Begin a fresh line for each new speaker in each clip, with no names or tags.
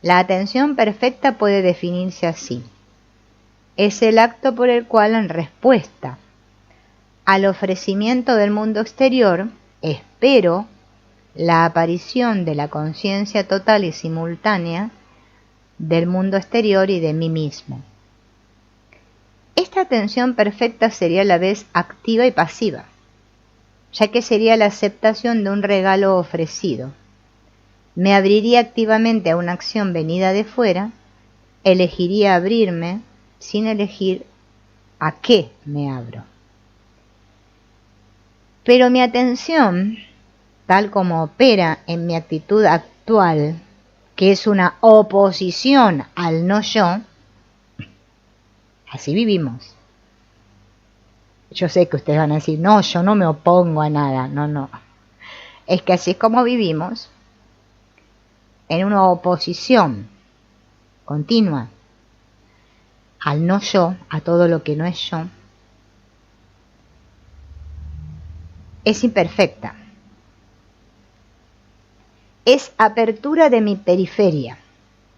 La atención perfecta puede definirse así. Es el acto por el cual, en respuesta al ofrecimiento del mundo exterior, espero la aparición de la conciencia total y simultánea del mundo exterior y de mí mismo. Esta atención perfecta sería a la vez activa y pasiva, ya que sería la aceptación de un regalo ofrecido. Me abriría activamente a una acción venida de fuera, elegiría abrirme sin elegir a qué me abro. Pero mi atención, tal como opera en mi actitud actual, que es una oposición al no yo, así vivimos. Yo sé que ustedes van a decir, no, yo no me opongo a nada, no. Es que así es como vivimos, en una oposición continua al no yo, a todo lo que no es yo, es imperfecta. Es apertura de mi periferia.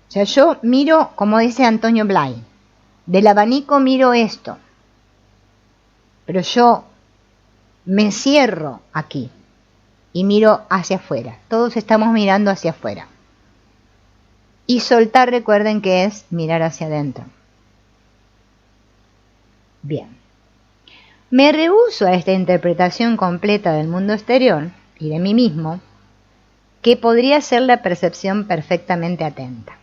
O sea, yo miro, como dice Antonio Blay, del abanico miro esto, pero yo me cierro aquí y miro hacia afuera. Todos estamos mirando hacia afuera. Y soltar, recuerden que es mirar hacia adentro. Bien. Me rehúso a esta interpretación completa del mundo exterior y de mí mismo, que podría ser la percepción perfectamente atenta.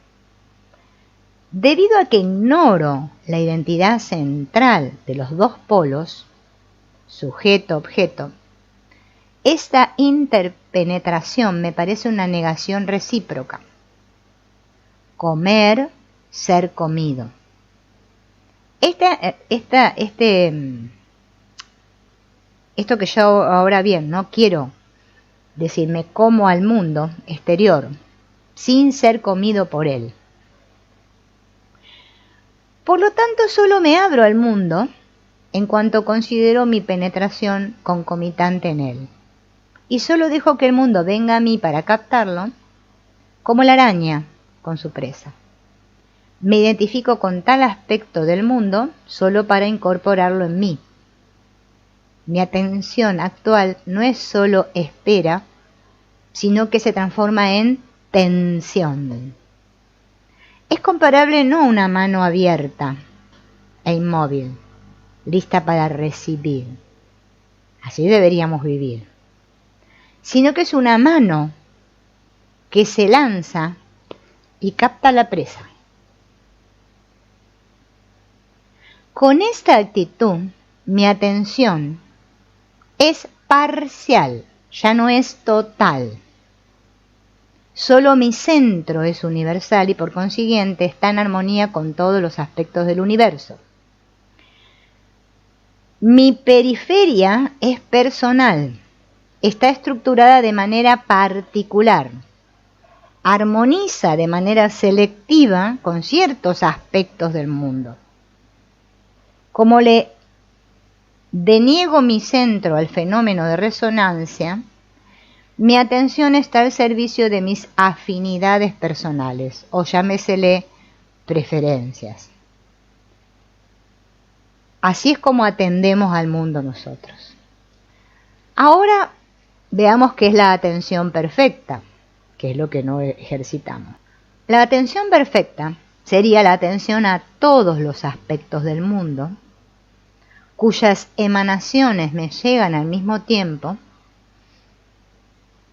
Debido a que ignoro la identidad central de los dos polos, sujeto-objeto, esta interpenetración me parece una negación recíproca. Comer, ser comido. Esto que yo ahora bien no quiero decir, me como al mundo exterior sin ser comido por él. Por lo tanto, solo me abro al mundo en cuanto considero mi penetración concomitante en él. Y solo dejo que el mundo venga a mí para captarlo, como la araña con su presa. Me identifico con tal aspecto del mundo solo para incorporarlo en mí. Mi atención actual no es solo espera, sino que se transforma en tensión. Es comparable no a una mano abierta e inmóvil, lista para recibir. Así deberíamos vivir. Sino que es una mano que se lanza y capta la presa. Con esta actitud, mi atención es parcial, ya no es total. Solo mi centro es universal y por consiguiente está en armonía con todos los aspectos del universo. Mi periferia es personal, está estructurada de manera particular, armoniza de manera selectiva con ciertos aspectos del mundo. Como le deniego mi centro al fenómeno de resonancia, mi atención está al servicio de mis afinidades personales, o llámesele preferencias. Así es como atendemos al mundo nosotros. Ahora veamos qué es la atención perfecta, que es lo que no ejercitamos. La atención perfecta sería la atención a todos los aspectos del mundo, cuyas emanaciones me llegan al mismo tiempo.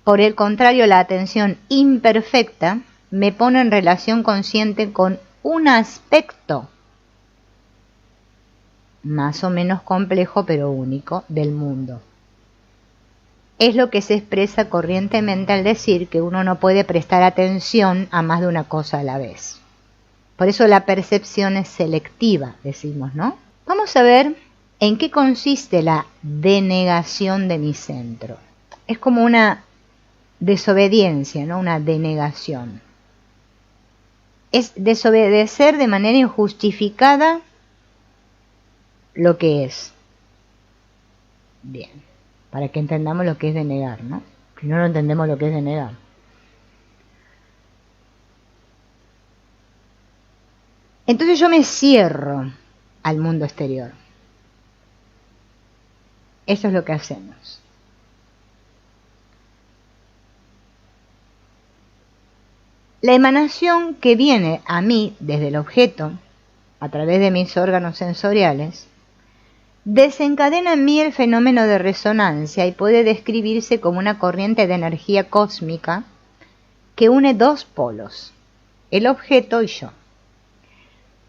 Por el contrario, la atención imperfecta me pone en relación consciente con un aspecto más o menos complejo pero único del mundo. Es lo que se expresa corrientemente al decir que uno no puede prestar atención a más de una cosa a la vez. Por eso la percepción es selectiva, decimos, ¿no? Vamos a ver en qué consiste la denegación de mi centro. Es como una desobediencia, ¿no? Una denegación. Es desobedecer de manera injustificada lo que es. Bien, para que entendamos lo que es denegar, ¿no? Si no, no entendemos lo que es denegar. Entonces yo me cierro al mundo exterior. Eso es lo que hacemos. La emanación que viene a mí desde el objeto, a través de mis órganos sensoriales, desencadena en mí el fenómeno de resonancia y puede describirse como una corriente de energía cósmica que une dos polos, el objeto y yo.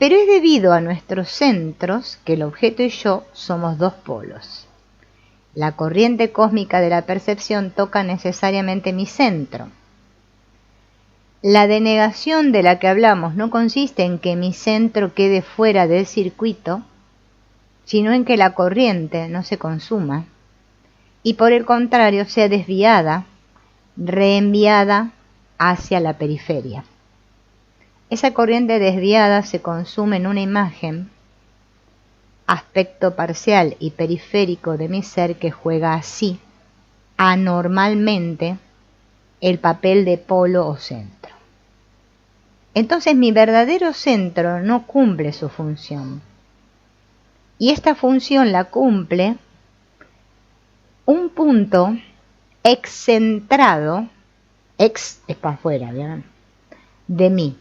Pero es debido a nuestros centros que el objeto y yo somos dos polos. La corriente cósmica de la percepción toca necesariamente mi centro. La denegación de la que hablamos no consiste en que mi centro quede fuera del circuito, sino en que la corriente no se consuma y por el contrario sea desviada, reenviada hacia la periferia. Esa corriente desviada se consume en una imagen, aspecto parcial y periférico de mi ser que juega así, anormalmente, el papel de polo o centro. Entonces mi verdadero centro no cumple su función. Y esta función la cumple un punto excentrado, ex es para afuera, ¿verdad?, de mí.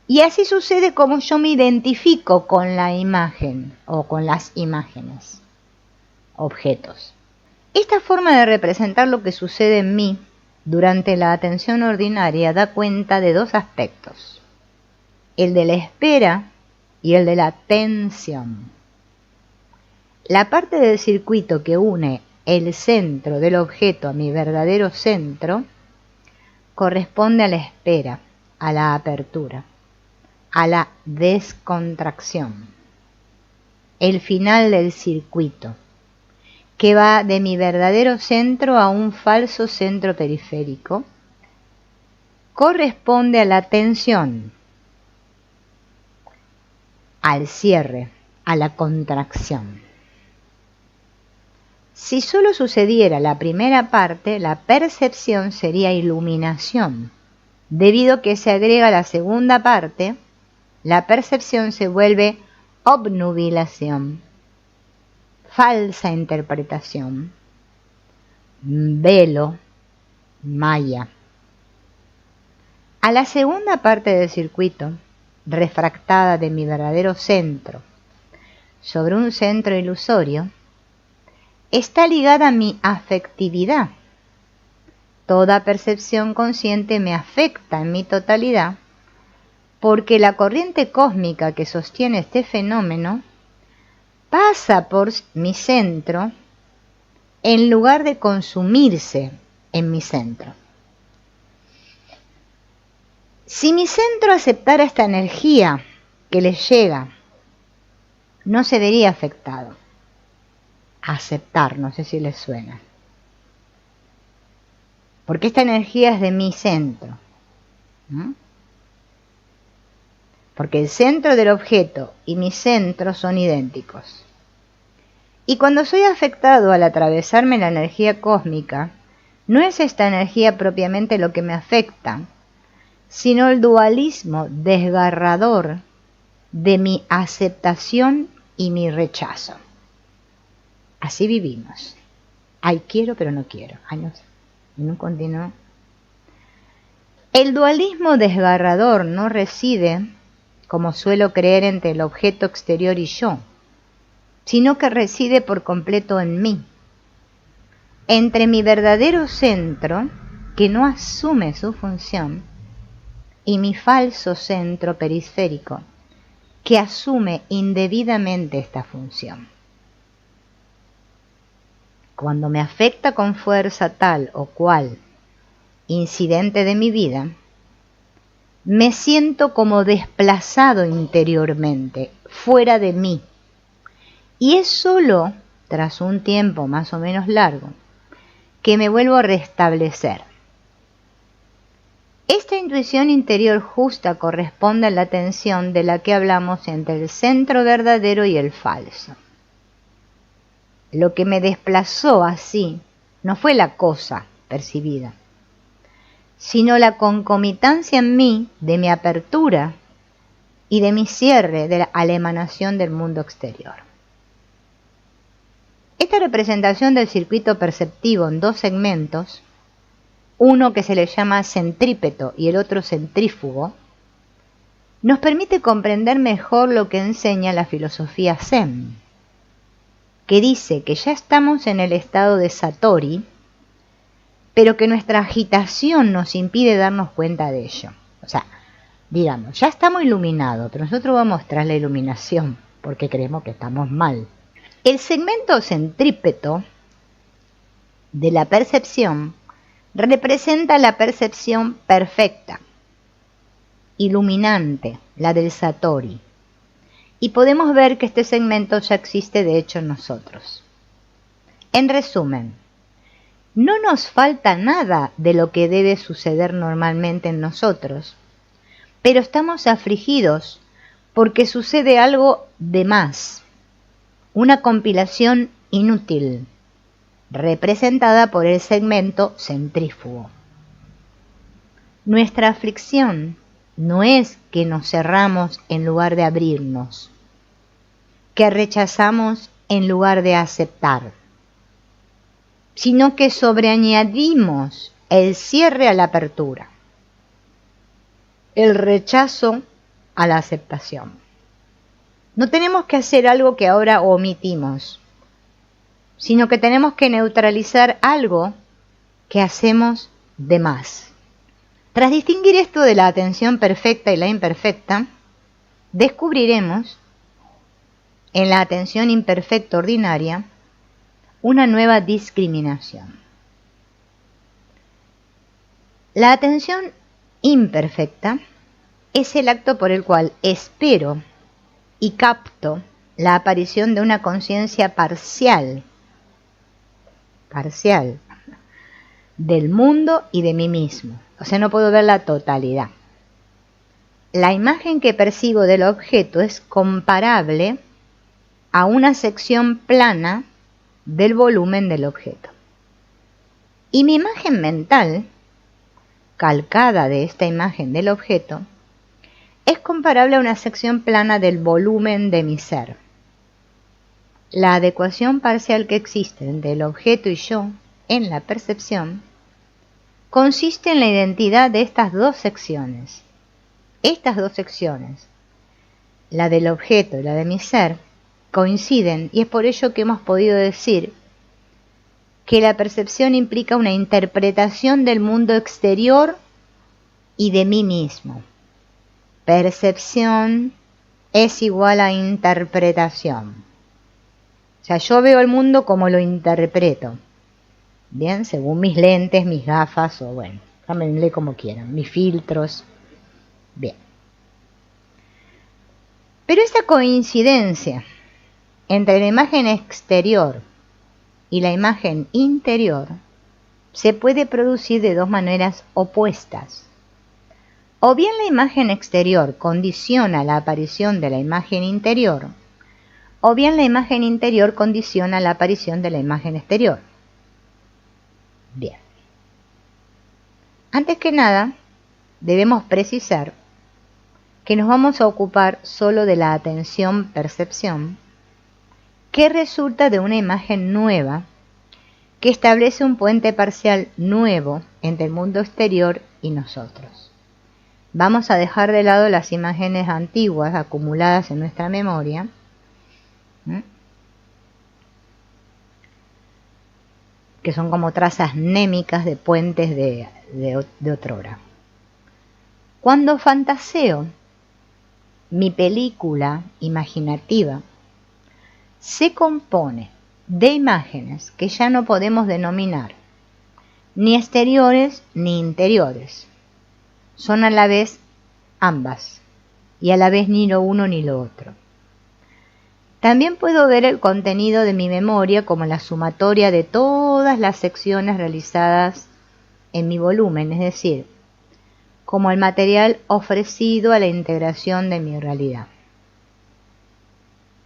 Y así sucede como yo me identifico con la imagen o con las imágenes, objetos. Esta forma de representar lo que sucede en mí durante la atención ordinaria da cuenta de dos aspectos, el de la espera y el de la tensión. La parte del circuito que une el centro del objeto a mi verdadero centro corresponde a la espera, a la apertura, a la descontracción. El final del circuito, que va de mi verdadero centro a un falso centro periférico, corresponde a la tensión, al cierre, a la contracción. Si solo sucediera la primera parte, la percepción sería iluminación. Debido a que se agrega la segunda parte, la percepción se vuelve obnubilación, falsa interpretación, velo, maya. A la segunda parte del circuito, refractada de mi verdadero centro sobre un centro ilusorio, está ligada a mi afectividad. Toda percepción consciente me afecta en mi totalidad porque la corriente cósmica que sostiene este fenómeno pasa por mi centro en lugar de consumirse en mi centro. Si mi centro aceptara esta energía que le llega, no se vería afectado. Aceptar, no sé si les suena. Porque esta energía es de mi centro. Porque el centro del objeto y mi centro son idénticos. Y cuando soy afectado al atravesarme la energía cósmica, no es esta energía propiamente lo que me afecta, sino el dualismo desgarrador de mi aceptación y mi rechazo. Así vivimos. Ay, quiero pero no quiero. Ay, no sé. En un continuo. El dualismo desgarrador no reside, como suelo creer, entre el objeto exterior y yo, sino que reside por completo en mí, entre mi verdadero centro, que no asume su función, y mi falso centro periférico, que asume indebidamente esta función. Cuando me afecta con fuerza tal o cual incidente de mi vida, me siento como desplazado interiormente, fuera de mí. Y es solo tras un tiempo más o menos largo que me vuelvo a restablecer. Esta intuición interior justa corresponde a la tensión de la que hablamos entre el centro verdadero y el falso. Lo que me desplazó así no fue la cosa percibida, sino la concomitancia en mí de mi apertura y de mi cierre a la emanación del mundo exterior. Esta representación del circuito perceptivo en dos segmentos, uno que se le llama centrípeto y el otro centrífugo, nos permite comprender mejor lo que enseña la filosofía Zen, que dice que ya estamos en el estado de Satori, pero que nuestra agitación nos impide darnos cuenta de ello. O sea, digamos, ya estamos iluminados, pero nosotros vamos tras la iluminación porque creemos que estamos mal. El segmento centrípeto de la percepción representa la percepción perfecta, iluminante, la del Satori. Y podemos ver que este segmento ya existe de hecho en nosotros. En resumen, no nos falta nada de lo que debe suceder normalmente en nosotros, pero estamos afligidos porque sucede algo de más, una compilación inútil, representada por el segmento centrífugo. Nuestra aflicción no es que nos cerramos en lugar de abrirnos, que rechazamos en lugar de aceptar, sino que sobreañadimos el cierre a la apertura, el rechazo a la aceptación. No tenemos que hacer algo que ahora omitimos, sino que tenemos que neutralizar algo que hacemos de más. Tras distinguir esto de la atención perfecta y la imperfecta, descubriremos en la atención imperfecta ordinaria una nueva discriminación. La atención imperfecta es el acto por el cual espero y capto la aparición de una conciencia parcial del mundo y de mí mismo. O sea, no puedo ver la totalidad. La imagen que percibo del objeto es comparable a una sección plana del volumen del objeto. Y mi imagen mental, calcada de esta imagen del objeto, es comparable a una sección plana del volumen de mi ser. La adecuación parcial que existe entre el objeto y yo en la percepción consiste en la identidad de estas dos secciones. Estas dos secciones, la del objeto y la de mi ser, coinciden y es por ello que hemos podido decir que la percepción implica una interpretación del mundo exterior y de mí mismo. Percepción es igual a interpretación. O sea, yo veo el mundo como lo interpreto. Bien, según mis lentes, mis gafas, o bueno, llámenle como quieran, mis filtros. Bien. Pero esa coincidencia entre la imagen exterior y la imagen interior se puede producir de dos maneras opuestas. O bien la imagen exterior condiciona la aparición de la imagen interior, o bien la imagen interior condiciona la aparición de la imagen exterior. Bien. Antes que nada, debemos precisar que nos vamos a ocupar solo de la atención-percepción, que resulta de una imagen nueva que establece un puente parcial nuevo entre el mundo exterior y nosotros. Vamos a dejar de lado las imágenes antiguas acumuladas en nuestra memoria, que son como trazas némicas de puentes de otrora. Cuando fantaseo, mi película imaginativa se compone de imágenes que ya no podemos denominar ni exteriores ni interiores. Son a la vez ambas, y a la vez ni lo uno ni lo otro. También puedo ver el contenido de mi memoria como la sumatoria de todas las secciones realizadas en mi volumen, es decir, como el material ofrecido a la integración de mi realidad.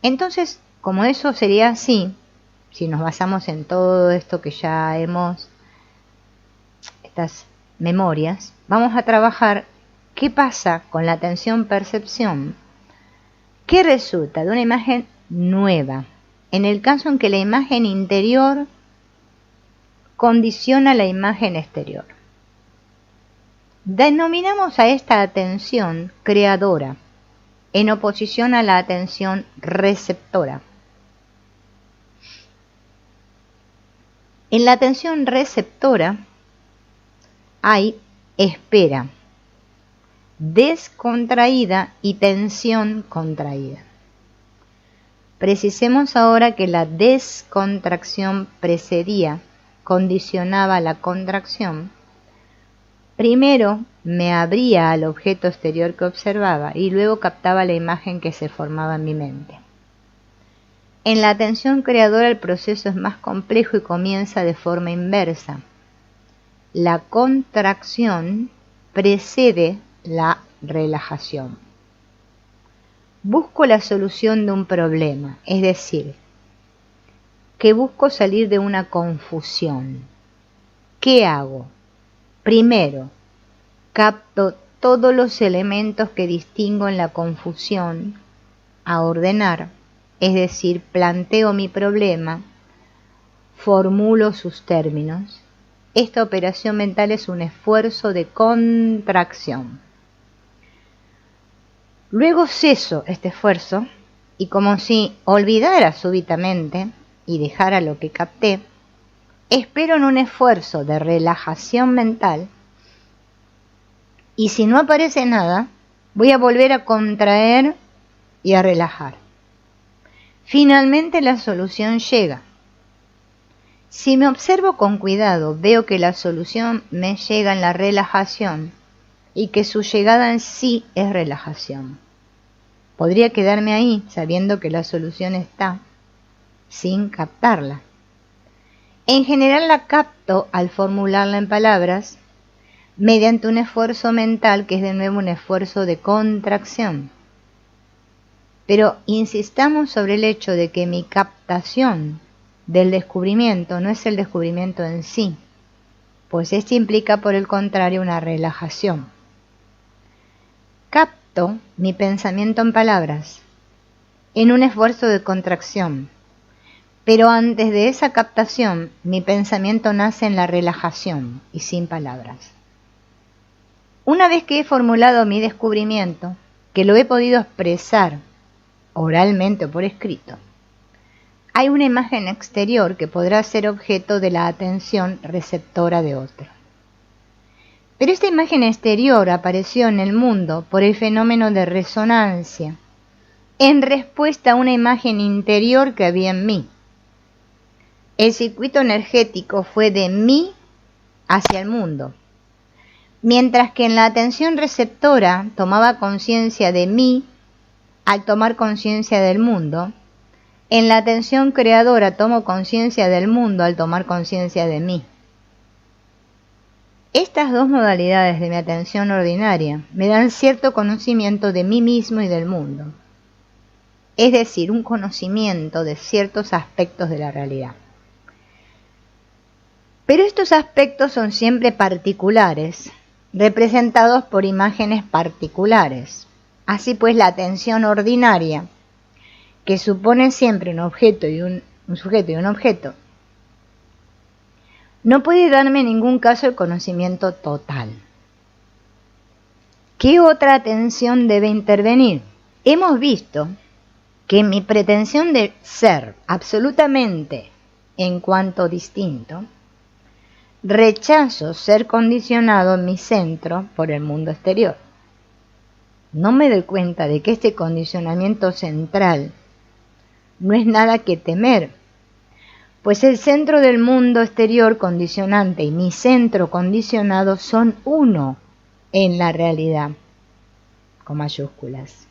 Entonces, como eso sería así, si nos basamos en todo esto que ya estas memorias, vamos a trabajar qué pasa con la atención-percepción ¿Qué resulta? De una imagen nueva, en el caso en que la imagen interior condiciona la imagen exterior. Denominamos a esta atención creadora, en oposición a la atención receptora. En la atención receptora hay espera, descontraída y tensión contraída. Precisemos ahora que la descontracción precedía, condicionaba la contracción. Primero me abría al objeto exterior que observaba y luego captaba la imagen que se formaba en mi mente. En la atención creadora el proceso es más complejo y comienza de forma inversa. La contracción precede la relajación. Busco la solución de un problema, es decir, que busco salir de una confusión. ¿Qué hago? Primero, capto todos los elementos que distingo en la confusión a ordenar, es decir, planteo mi problema, formulo sus términos. Esta operación mental es un esfuerzo de contracción. Luego ceso este esfuerzo y como si olvidara súbitamente y dejara lo que capté, espero en un esfuerzo de relajación mental y si no aparece nada, voy a volver a contraer y a relajar. Finalmente la solución llega. Si me observo con cuidado, veo que la solución me llega en la relajación y que su llegada en sí es relajación. Podría quedarme ahí sabiendo que la solución está, sin captarla. En general la capto al formularla en palabras, mediante un esfuerzo mental que es de nuevo un esfuerzo de contracción. Pero insistamos sobre el hecho de que mi captación del descubrimiento no es el descubrimiento en sí, pues este implica por el contrario una relajación. Capto mi pensamiento en palabras, en un esfuerzo de contracción, pero antes de esa captación mi pensamiento nace en la relajación y sin palabras. Una vez que he formulado mi descubrimiento, que lo he podido expresar oralmente o por escrito, hay una imagen exterior que podrá ser objeto de la atención receptora de otro. Pero esta imagen exterior apareció en el mundo por el fenómeno de resonancia, en respuesta a una imagen interior que había en mí. El circuito energético fue de mí hacia el mundo, mientras que en la atención receptora tomaba conciencia de mí al tomar conciencia del mundo. En la atención creadora tomo conciencia del mundo al tomar conciencia de mí. Estas dos modalidades de mi atención ordinaria me dan cierto conocimiento de mí mismo y del mundo, es decir, un conocimiento de ciertos aspectos de la realidad. Pero estos aspectos son siempre particulares, representados por imágenes particulares. Así pues, la atención ordinaria, que supone siempre un objeto y un sujeto y un objeto, no puede darme en ningún caso el conocimiento total. ¿Qué otra atención debe intervenir? Hemos visto que mi pretensión de ser absolutamente en cuanto distinto, rechazo ser condicionado en mi centro por el mundo exterior. No me doy cuenta de que este condicionamiento central no es nada que temer, pues el centro del mundo exterior condicionante y mi centro condicionado son uno en la realidad, con mayúsculas.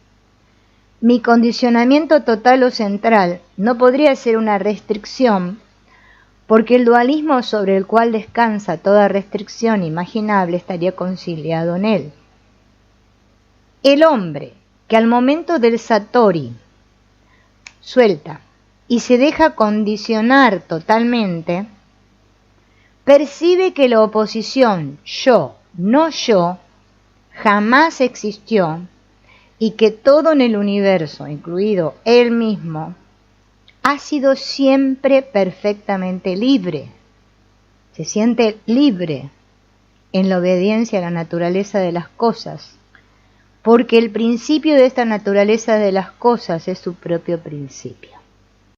Mi condicionamiento total o central no podría ser una restricción, porque el dualismo sobre el cual descansa toda restricción imaginable estaría conciliado en él. El hombre que al momento del satori suelta y se deja condicionar totalmente, percibe que la oposición yo, no yo, jamás existió, y que todo en el universo, incluido él mismo, ha sido siempre perfectamente libre. Se siente libre en la obediencia a la naturaleza de las cosas, porque el principio de esta naturaleza de las cosas es su propio principio.